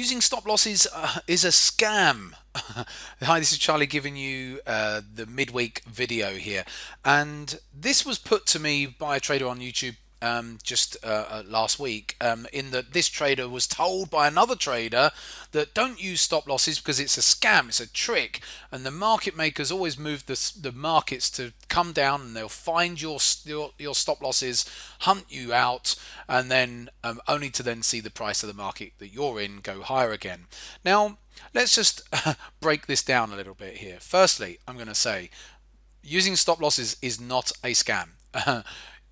using stop losses is a scam. Hi, this is Charlie giving you the midweek video here, and this was put to me by a trader on YouTube just last week. In that this trader was told by another trader that don't use stop losses because it's a scam, it's a trick, and the market makers always move the markets to come down, and they'll find your stop losses, hunt you out, and then only to then see the price of the market that you're in go higher again. Now, let's just break this down a little bit here. Firstly, I'm going to say using stop losses is not a scam.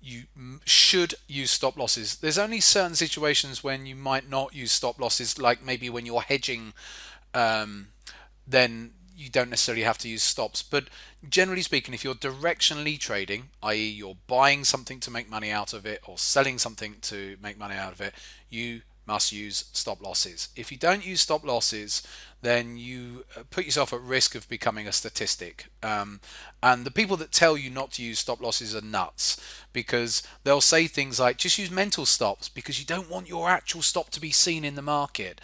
You should use stop losses. There's only certain situations when you might not use stop losses, like maybe when you're hedging, then you don't necessarily have to use stops. But generally speaking, if you're directionally trading, i.e. you're buying something to make money out of it or selling something to make money out of it, you must use stop losses. If you don't use stop losses, then you put yourself at risk of becoming a statistic. And the people that tell you not to use stop losses are nuts, because they'll say things like just use mental stops because you don't want your actual stop to be seen in the market.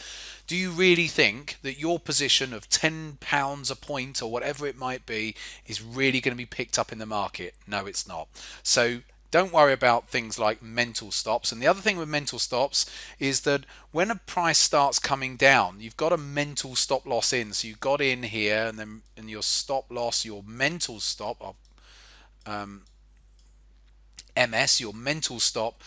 Do you really think that your position of £10 a point or whatever it might be is really going to be picked up in the market? No, it's not. So don't worry about things like mental stops. And the other thing with mental stops is that when a price starts coming down, you've got a mental stop loss in. So you've got in here, and then your stop loss, your mental stop, MS, your mental stop,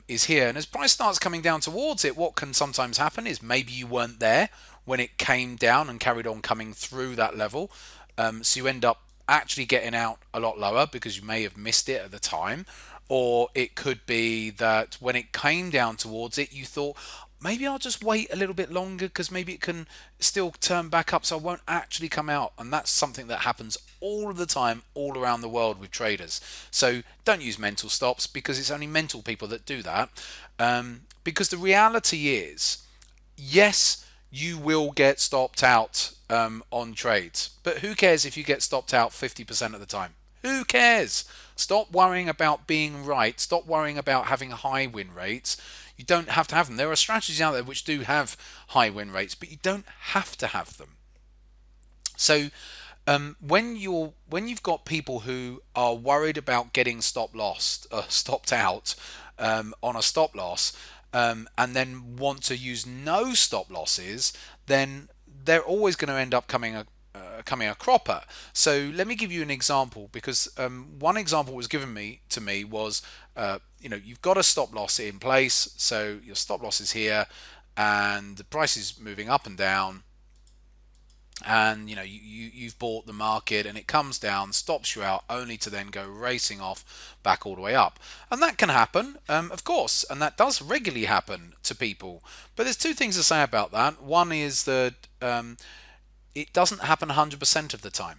is here. And as price starts coming down towards it, what can sometimes happen is maybe you weren't there when it came down and carried on coming through that level. So you end up actually getting out a lot lower because you may have missed it at the time. Or it could be that when it came down towards it, you thought, maybe I'll just wait a little bit longer because maybe it can still turn back up, so I won't actually come out. And that's something that happens all of the time, all around the world with traders. So don't use mental stops, because it's only mental people that do that. Because the reality is, yes, you will get stopped out on trades, but who cares if you get stopped out 50% of the time? Who cares? Stop worrying about being right. Stop worrying about having high win rates. You don't have to have them. There are strategies out there which do have high win rates, but you don't have to have them. So when you've got people who are worried about getting stopped out on a stop loss, and then want to use no stop losses, then they're always going to end up coming a cropper. So let me give you an example, because one example was given to me was you've got a stop loss in place, so your stop loss is here, and the price is moving up and down, and you've bought the market and it comes down, stops you out, only to then go racing off back all the way up. And that can happen, of course, and that does regularly happen to people. But there's two things to say about that. One is that it doesn't happen 100% of the time.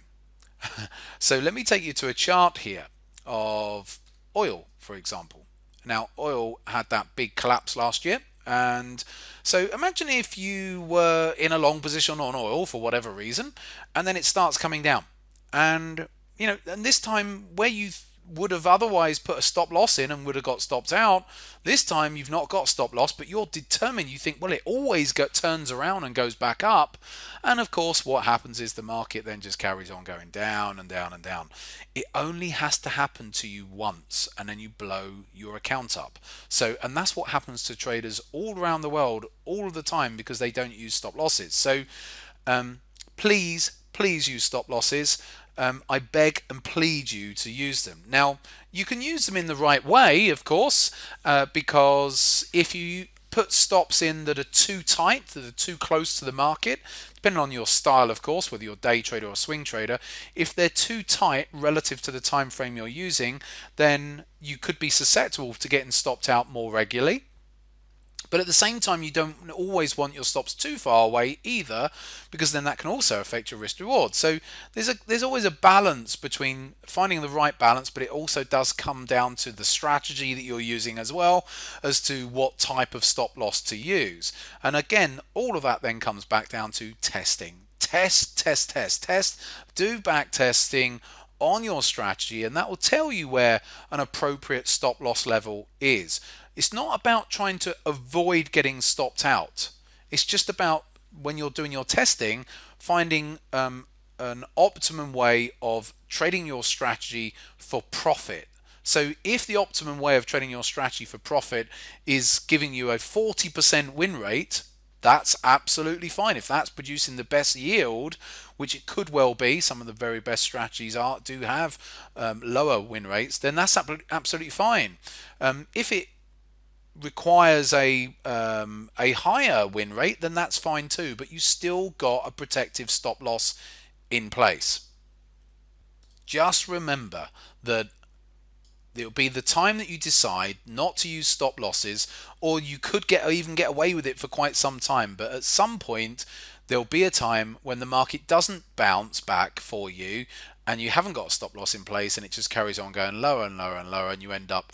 So let me take you to a chart here of oil, for example. Now, oil had that big collapse last year, and so imagine if you were in a long position on oil for whatever reason, and then it starts coming down, and and this time where you would have otherwise put a stop loss in and would have got stopped out, this time you've not got stop loss, but you're determined. You think, well, it always turns around and goes back up, and of course what happens is the market then just carries on going down and down and down. It only has to happen to you once, and then you blow your account up. So, and that's what happens to traders all around the world all of the time, because they don't use stop losses. So please use stop losses. I beg and plead you to use them. Now, you can use them in the right way, of course, because if you put stops in that are too tight, that are too close to the market, depending on your style, of course, whether you're day trader or swing trader, if they're too tight relative to the time frame you're using, then you could be susceptible to getting stopped out more regularly. But at the same time, you don't always want your stops too far away either, because then that can also affect your risk reward. So there's always a balance between finding the right balance, but it also does come down to the strategy that you're using as well as to what type of stop loss to use. And again, all of that then comes back down to testing. Test. Do back testing on your strategy, and that will tell you where an appropriate stop loss level is. It's not about trying to avoid getting stopped out. It's just about, when you're doing your testing, finding an optimum way of trading your strategy for profit. So if the optimum way of trading your strategy for profit is giving you a 40% win rate, that's absolutely fine. If that's producing the best yield, which it could well be, some of the very best strategies do have lower win rates, then that's absolutely fine. If it requires a higher win rate, then that's fine too. But you still got a protective stop loss in place. Just remember that it'll be the time that you decide not to use stop losses, or you could even get away with it for quite some time. But at some point, there'll be a time when the market doesn't bounce back for you, and you haven't got a stop loss in place, and it just carries on going lower and lower and lower, and you end up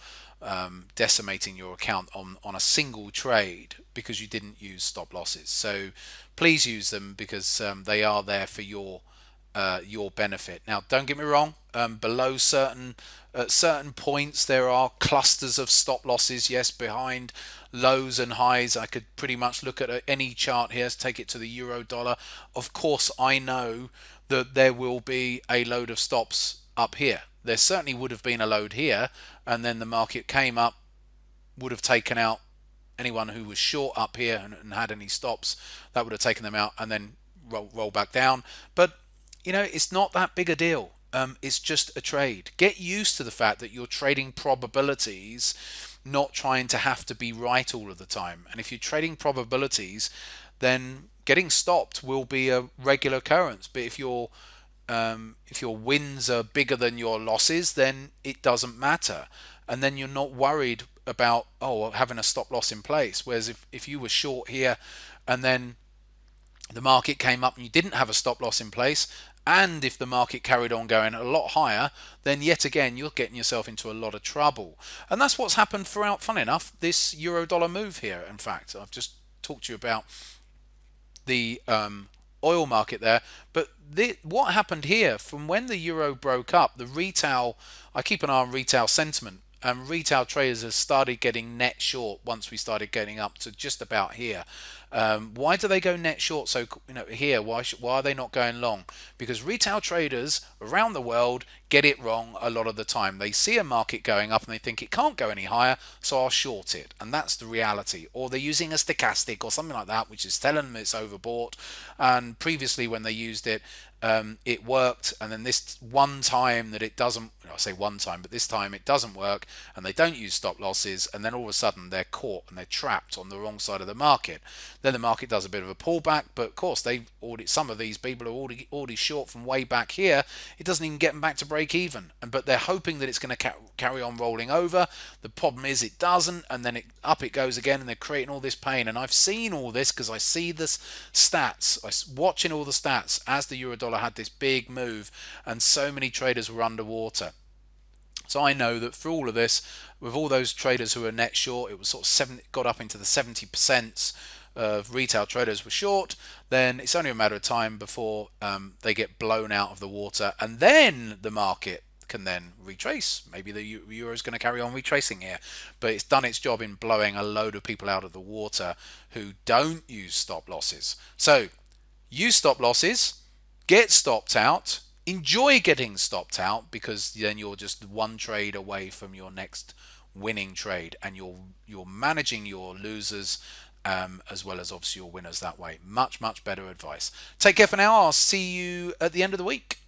decimating your account on a single trade because you didn't use stop losses. So please use them, because they are there for your benefit. Now, don't get me wrong. Below certain points, there are clusters of stop losses. Yes, behind lows and highs, I could pretty much look at any chart here, take it to the euro dollar. Of course, I know that there will be a load of stops up here. There certainly would have been a load here, and then the market came up, would have taken out anyone who was short up here and had any stops. That would have taken them out and then roll back down. But it's not that big a deal. It's just a trade. Get used to the fact that you're trading probabilities, not trying to have to be right all of the time. And if you're trading probabilities, then getting stopped will be a regular occurrence. But if your wins are bigger than your losses, then it doesn't matter. And then you're not worried about having a stop loss in place. Whereas if you were short here and then the market came up and you didn't have a stop loss in place, and if the market carried on going a lot higher, then yet again you're getting yourself into a lot of trouble. And that's what's happened throughout, fun enough, this euro dollar move here. In fact, I've just talked to you about the oil market there, but what happened here, from when the euro broke up, I keep an eye on retail sentiment, and retail traders have started getting net short once we started getting up to just about here. Why do they go net short? So here, why are they not going long? Because retail traders around the world get it wrong a lot of the time. They see a market going up and they think it can't go any higher, so I'll short it, and that's the reality. Or they're using a stochastic or something like that, which is telling them it's overbought. And previously, when they used it, it worked, and then this one time that it doesn't, I say one time, but this time it doesn't work, and they don't use stop losses, and then all of a sudden they're caught and they're trapped on the wrong side of the market. Then the market does a bit of a pullback, but of course some of these people are already short from way back here. It doesn't even get them back to break even, but they're hoping that it's going to carry on rolling over. The problem is it doesn't, and then up it goes again, and they're creating all this pain. And I've seen all this because I see this stats. I'm watching all the stats as the euro dollar had this big move, and so many traders were underwater. So I know that through all of this, with all those traders who are net short, it was sort of got up into the 70% of retail traders were short. Then it's only a matter of time before they get blown out of the water, and then the market can then retrace. Maybe the euro is going to carry on retracing here, but it's done its job in blowing a load of people out of the water who don't use stop losses. So use stop losses, get stopped out, enjoy getting stopped out, because then you're just one trade away from your next winning trade, and you're managing your losers as well as obviously your winners that way. Much better advice. Take care for now. I'll see you at the end of the week.